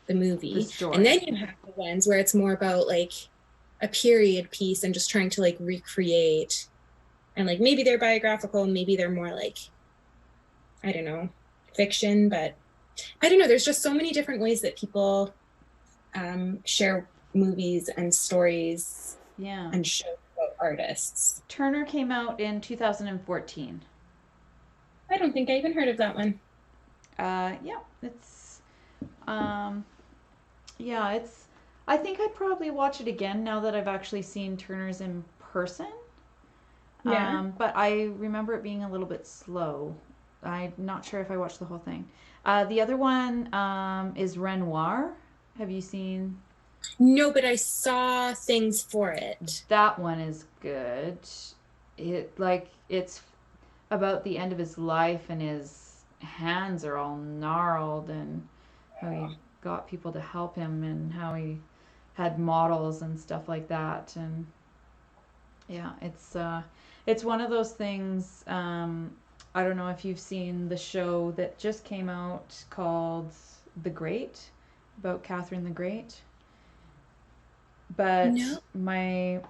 the movie. And then you have the ones where it's more about like a period piece and just trying to like recreate, and like maybe they're biographical, maybe they're more like, I don't know, fiction, but I don't know. There's just so many different ways that people share movies and stories and show about artists. Turner came out in 2014. I don't think I even heard of that one. It's I think I'd probably watch it again now that I've actually seen Turner's in person. But I remember it being a little bit slow. I'm not sure if I watched the whole thing. The other one is Renoir. Have you seen? No, but I saw things for it. That one is good. It's about the end of his life and his hands are all gnarled and how he got people to help him and how he had models and stuff like that. And yeah, it's one of those things. I don't know if you've seen the show that just came out called The Great, about Catherine the Great. But no.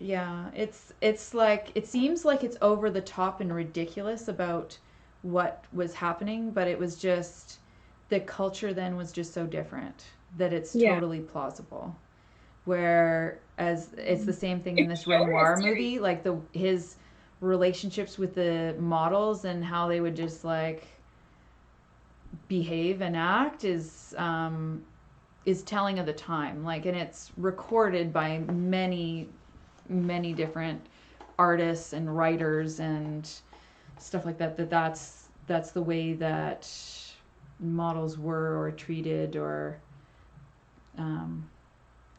It's like, it seems like it's over the top and ridiculous about what was happening, but it was just, the culture then was just so different that it's totally plausible. Whereas it's the same thing in this Renoir movie, like his relationships with the models and how they would just like behave and act is telling of the time, like, and it's recorded by many different artists and writers and stuff like that. That's the way that models were or treated, or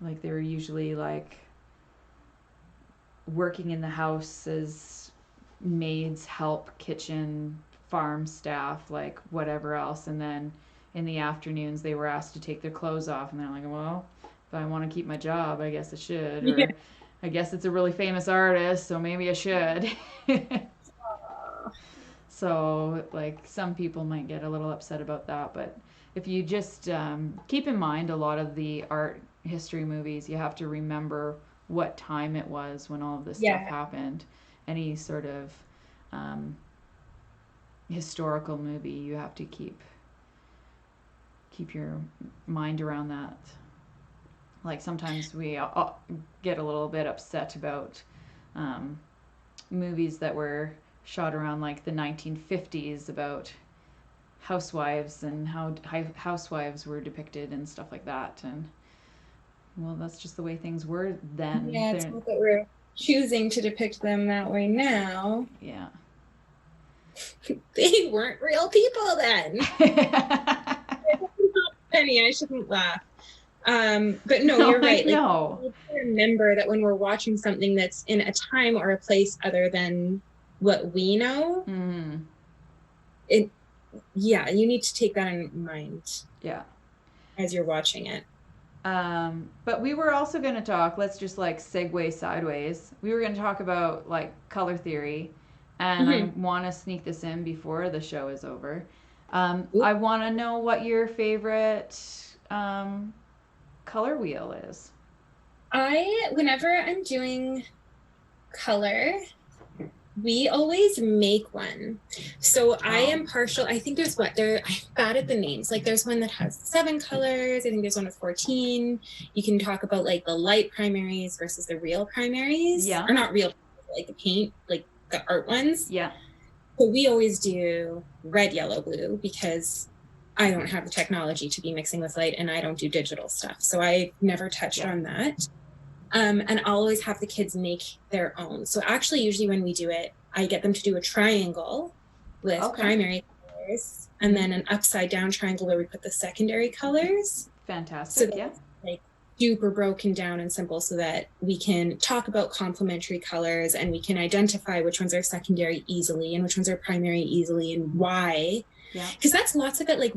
like they were usually like working in the house as maids, help, kitchen, farm staff, like whatever else, and then in the afternoons they were asked to take their clothes off, and they're like, well, if I want to keep my job, I guess I should, or I guess it's a really famous artist, so maybe I should. So like some people might get a little upset about that, but if you just keep in mind a lot of the art history movies, you have to remember what time it was when all of this stuff happened. Any sort of historical movie, you have to keep your mind around that. Like sometimes we get a little bit upset about movies that were shot around like the 1950s about housewives and how housewives were depicted and stuff like that. And well, that's just the way things were then. Yeah, it's not that we're choosing to depict them that way now. Yeah. They weren't real people then. Penny, I shouldn't laugh. But no, you're right. Like, remember that when we're watching something that's in a time or a place other than what we know, you need to take that in mind. Yeah. As you're watching it. But we were also going to talk, let's just like segue sideways. We were going to talk about like color theory, and I want to sneak this in before the show is over. I want to know what your favorite color wheel is. Whenever I'm doing color, we always make one. So I am partial. I think there's I'm bad at the names. Like there's one that has 7 colors. I think there's one with 14. You can talk about like the light primaries versus the real primaries. Yeah. Or not real, like the paint, like the art ones. Yeah. So we always do red, yellow, blue because I don't have the technology to be mixing with light and I don't do digital stuff. So I never touched on that. And I'll always have the kids make their own. So actually, usually when we do it, I get them to do a triangle with primary colors and then an upside down triangle where we put the secondary colors. Fantastic. So super broken down and simple so that we can talk about complementary colors and we can identify which ones are secondary easily and which ones are primary easily and why. Yeah. Because that's lots of it. Like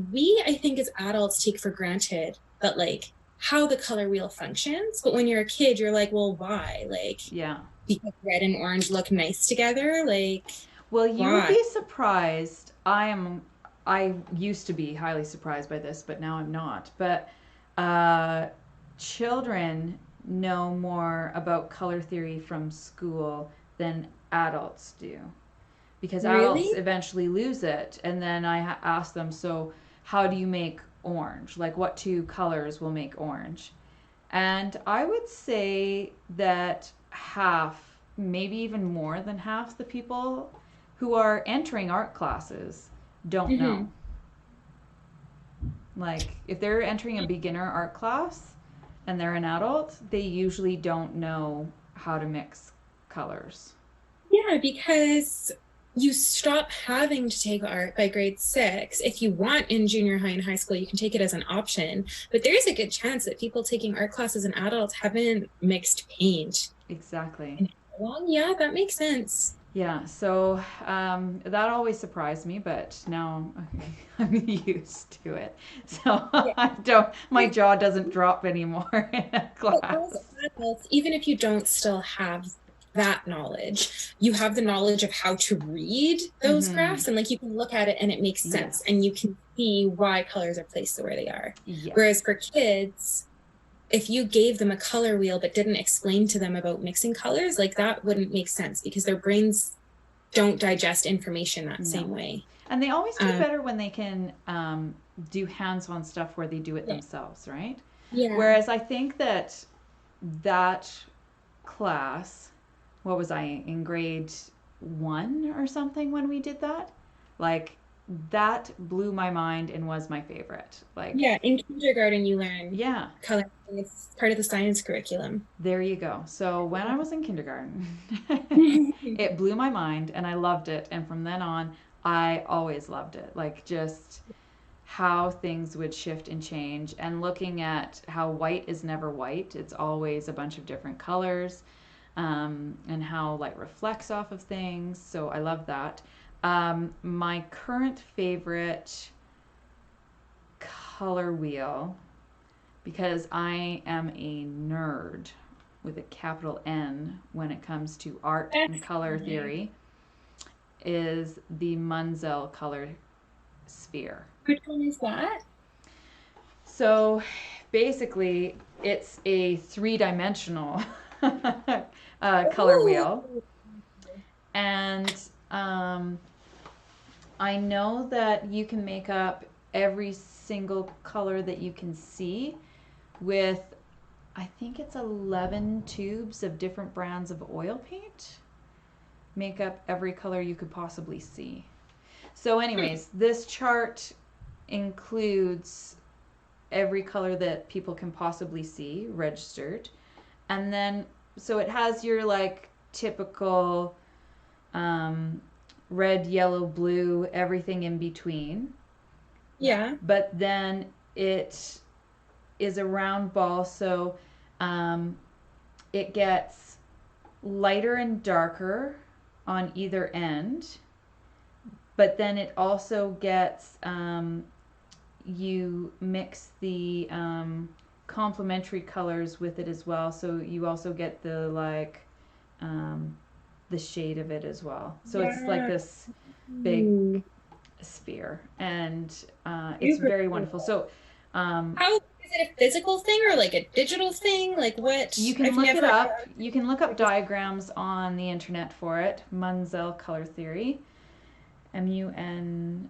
I think as adults take for granted that like how the color wheel functions. But when you're a kid, you're like, well, why? Like, Yeah. because red and orange look nice together. Like, well, you why? would be surprised. I used to be highly surprised by this, but now I'm not. But children know more about color theory from school than adults do, because adults Really? eventually lose it. And then I ask them, so how do you make orange? Like, what two colors will make orange? And I would say that half, maybe even more than half, the people who are entering art classes don't know. Like, if they're entering a beginner art class and they're an adult, they usually don't know how to mix colors. Yeah, because you stop having to take art by grade 6. If you want in junior high and high school, you can take it as an option. But there's a good chance that people taking art classes and adults haven't mixed paint. Exactly. Well, yeah, that makes sense. Yeah, so that always surprised me, but now I'm used to it. So Yeah. I don't, my jaw doesn't drop anymore in a But class. as adults, even if you don't still have that knowledge, you have the knowledge of how to read those graphs, and like you can look at it and it makes sense, and you can see why colors are placed the way they are. Yes. Whereas for kids, if you gave them a color wheel but didn't explain to them about mixing colors, like that wouldn't make sense because their brains don't digest information that same way. And they always do better when they can do hands-on stuff where they do it themselves, right? Yeah. Whereas I think that class, what was I, in grade 1 or something when we did that? Like, that blew my mind and was my favorite. Like, yeah, in kindergarten you learn yeah, color. It's part of the science curriculum. there you go. So when I was in kindergarten, it blew my mind and I loved it. And from then on, I always loved it. Like, just how things would shift and change, and looking at how white is never white. It's always a bunch of different colors, and how light reflects off of things. So I love that. My current favorite color wheel, because I am a nerd with a capital N when it comes to art and color theory, is the Munsell color sphere. Which one is that? So basically, it's a 3-dimensional color wheel. And I know that you can make up every single color that you can see with, I think it's 11 tubes of different brands of oil paint. Make up every color you could possibly see. So anyways, this chart includes every color that people can possibly see registered. And then, so it has your like typical red, yellow, blue, everything in between. Yeah. But then it is a round ball, so it gets lighter and darker on either end. But then it also gets, you mix the complementary colors with it as well. So you also get the like, the shade of it as well. So it's like this big sphere, and it's very wonderful. So how is it a physical thing or like a digital thing? Like what? You can look it up. You can look up diagrams on the internet for it. Munsell color theory. Munsell.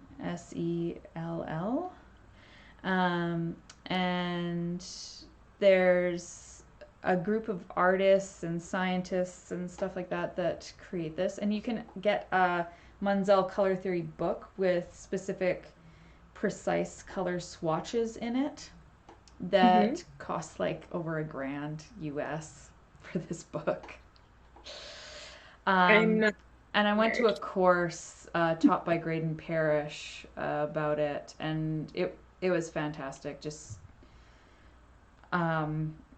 And there's a group of artists and scientists and stuff like that that create this. And you can get a Munsell color theory book with specific precise color swatches in it that cost like over $1,000 US for this book. And I went to a course taught by Graydon Parrish about it, and it was fantastic. Just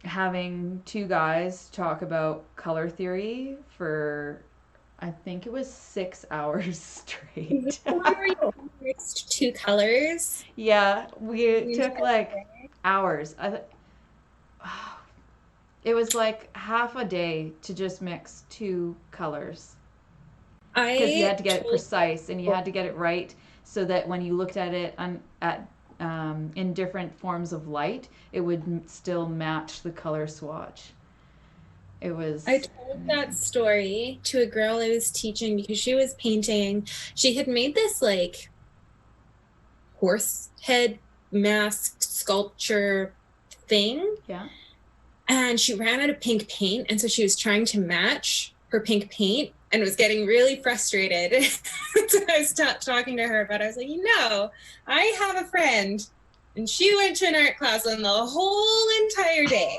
having two guys talk about color theory for, I think it was 6 hours Is this straight. the one where you mixed two colors? Yeah, we You took said like hours. It was like half a day to just mix two colors because you had I to get it told precise and you people, had to get it right so that when you looked at it in different forms of light, it would still match the color swatch. It I was told that amazing. story to a girl I was teaching because she was painting. She had made this like horse head masked sculpture thing, Yeah. and she ran out of pink paint, and so she was trying to match her pink paint and was getting really frustrated. So I was talking to her about it. I was like, I have a friend, and she went to an art class on the whole entire day.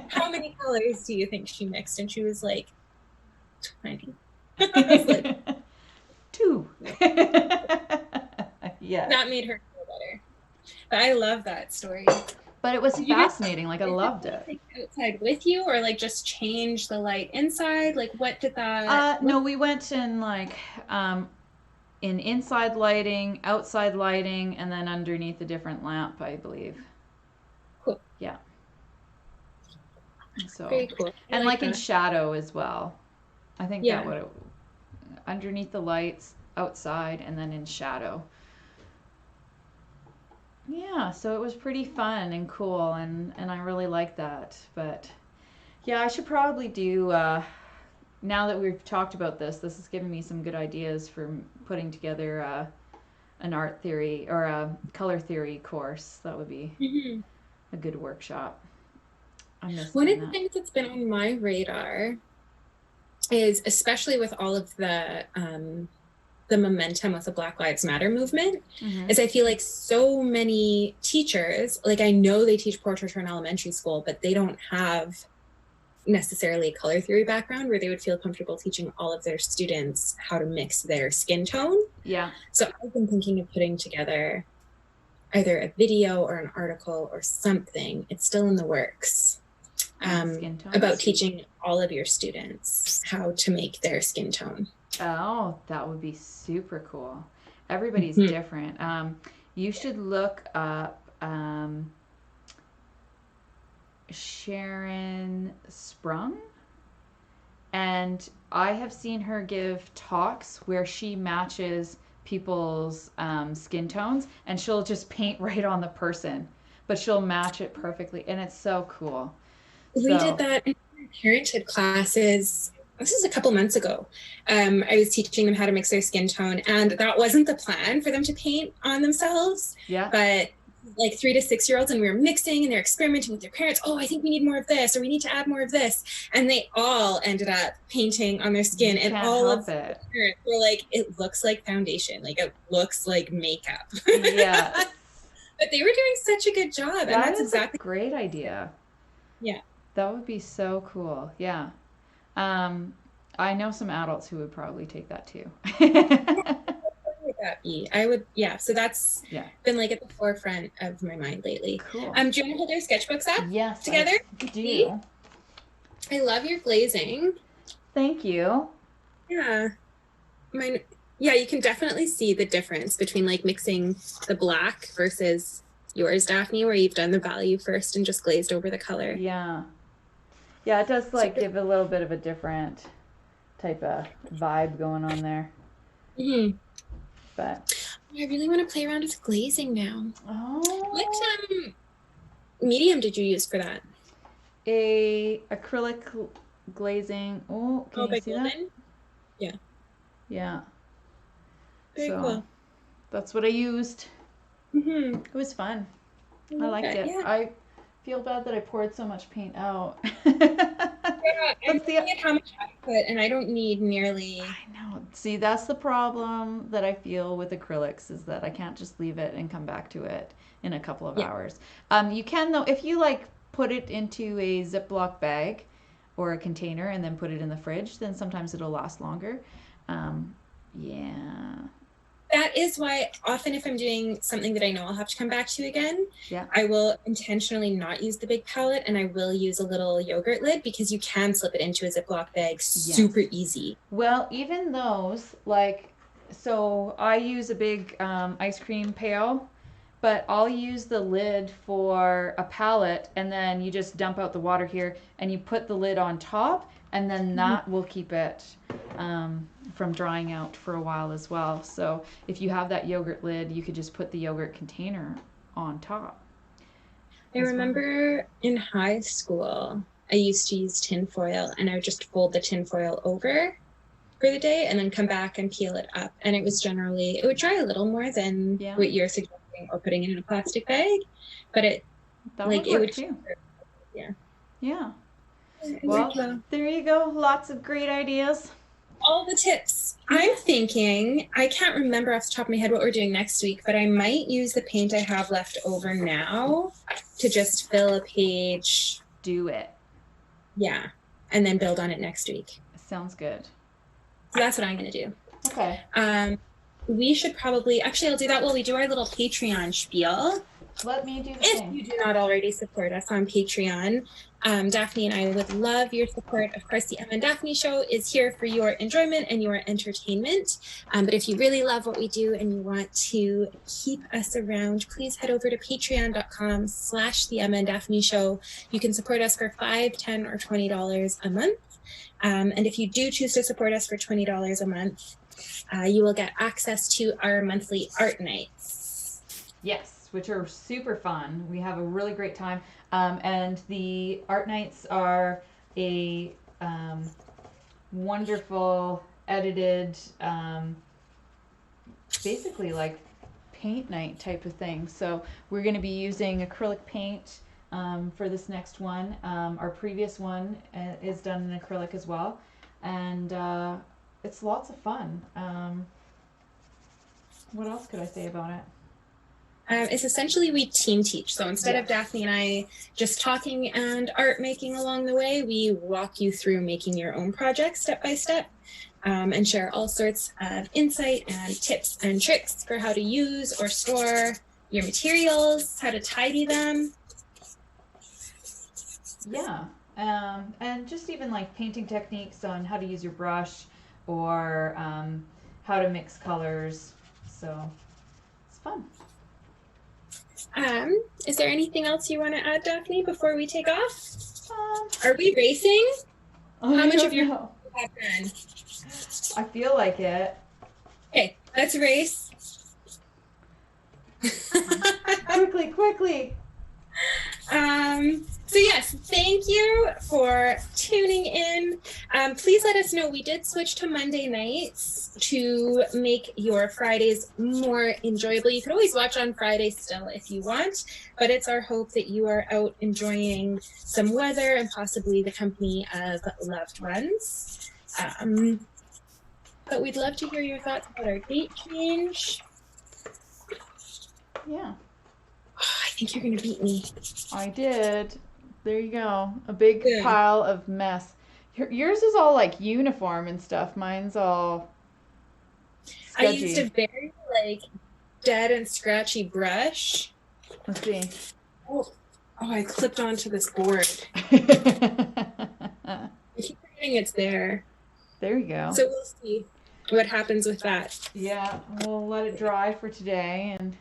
How many colors do you think she mixed? And she was like, 20. I was like, Two. Yeah. that made her feel better. But I love that story. But it was Did you guys fascinating. Like I loved it. take outside with you, or like just change the light inside? Like, what did that No, look? we went in like in inside lighting, outside lighting, and then underneath a different lamp, I believe. Cool. Yeah. So, Very cool. I and like in that. shadow as well. I think that Yeah. would underneath the lights, outside, and then in shadow. Yeah, so it was pretty fun and cool, and I really liked that. But yeah, I should probably do. Now that we've talked about this, this has given me some good ideas for putting together an art theory or a color theory course. That would be Mhm. a good workshop. I miss One doing of the that. things that's been on my radar is, especially with all of the momentum with the Black Lives Matter movement, Mm-hmm. is I feel like so many teachers, like I know they teach portraiture in elementary school, but they don't have necessarily a color theory background where they would feel comfortable teaching all of their students how to mix their skin tone. Yeah. So I've been thinking of putting together either a video or an article or something. It's still in the works. Skin tones. About teaching all of your students how to make their skin tone. Oh, that would be super cool. Everybody's Mhm. different. You should look up Sharon Sprung, and I have seen her give talks where she matches people's skin tones, and she'll just paint right on the person, but she'll match it perfectly, and it's so cool. We did So that in parenthood classes. This is a couple months ago. I was teaching them how to mix their skin tone, and that wasn't the plan for them to paint on themselves. yeah, But like 3 to 6 year olds, and we were mixing and they're experimenting with their parents. Oh, I think we need more of this, or we need to add more of this. And they all ended up painting on their skin, you and can't all of help the it. parents were like, it looks like foundation, like it looks like makeup. Yes, But they were doing such a good job. And that that's is a exactly, great idea. yeah. That would be so cool. Yeah. Um, I know some adults who would probably take that too. Would that be? I would, yeah. So that's Yeah. been like at the forefront of my mind lately. Cool. Do you want to hold our sketchbooks up Yes, together? I do. I love your glazing. Thank you. Yeah. Mine, yeah, you can definitely see the difference between like mixing the black versus yours, Daphne, where you've done the value first and just glazed over the color. Yeah. Yeah, it does like give a little bit of a different type of vibe going on there. Mm-hmm. But I really want to play around with glazing now. oh, What medium did you use for that? a acrylic glazing. Oh, can you see that? Yeah. Yeah. Very so cool. That's what I used. Mm-hmm. It was fun. I liked it. Yeah. I feel bad that I poured so much paint out. Yeah, I'm looking at how much I put, and I don't need nearly. I know. See, that's the problem that I feel with acrylics is that I can't just leave it and come back to it in a couple of hours. You can though, if you like put it into a Ziploc bag or a container and then put it in the fridge, then sometimes it'll last longer. Yeah. that is why often if I'm doing something that I know I'll have to come back to again, Yeah. I will intentionally not use the big palette, and I will use a little yogurt lid, because you can slip it into a Ziploc bag super easy. Well, even those, like, so I use a big ice cream pail, but I'll use the lid for a palette, and then you just dump out the water here, and you put the lid on top, and then that will keep it from drying out for a while as well. So if you have that yogurt lid, you could just put the yogurt container on top. I remember in high school, I used to use tin foil, and I would just fold the tin foil over for the day and then come back and peel it up. And it was generally, it would dry a little more than what you're suggesting, or putting it in a plastic bag, but it, that like, would work too. Yeah. Yeah. Well, there you go. Lots of great ideas. All the tips. I'm thinking, I can't remember off the top of my head what we're doing next week, but I might use the paint I have left over now to just fill a page. Do it. Yeah. And then build on it next week. Sounds good. So that's what I'm going to do. Okay. We should probably, actually I'll do that while we do our little Patreon spiel. Let me do the If thing. you do not already support us on Patreon, Daphne and I would love your support. Of course, the Emma and Daphne Show is here for your enjoyment and your entertainment. But if you really love what we do and you want to keep us around, please head over to patreon.com/the Emma and Daphne Show. You can support us for $5, $10, or $20 a month. And if you do choose to support us for $20 a month, you will get access to our monthly art nights. Yes, which are super fun. We have a really great time. And the art nights are a wonderful edited, basically like paint night type of thing. So we're going to be using acrylic paint for this next one. Our previous one is done in acrylic as well. And it's lots of fun. What else could I say about it? It's essentially we team teach. So instead of Daphne and I just talking and art making along the way, we walk you through making your own projects step by step, and share all sorts of insight and tips and tricks for how to use or store your materials, how to tidy them. Yeah, and just even like painting techniques on how to use your brush, or how to mix colors. So it's fun. Is there anything else you want to add, Daphne, before we take off? Are we racing? How much of your have done? I feel like it. Okay, let's race. Quickly. So yes, thank you for tuning in. Please let us know. We did switch to Monday nights to make your Fridays more enjoyable. You can always watch on Friday still if you want, but it's our hope that you are out enjoying some weather and possibly the company of loved ones. But we'd love to hear your thoughts about our date change. Yeah. Oh, I think you're going to beat me. I did. There you go. A big pile of mess. Yours is all like uniform and stuff. Mine's all sketchy. I used a very like dead and scratchy brush. Let's see. Oh, I clipped onto this board. I keep forgetting it's there. There you go. So we'll see what happens with that. Yeah, we'll let it dry for today and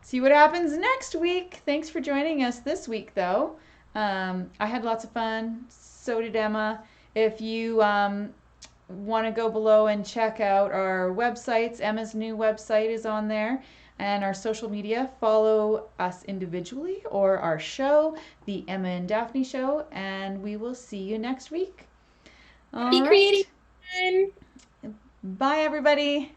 see what happens next week. Thanks for joining us this week, though. I had lots of fun. So did Emma. If you want to go below and check out our websites, Emma's new website is on there, and our social media. Follow us individually or our show, the Emma and Daphne Show, and we will see you next week. Be creative. Bye, everybody.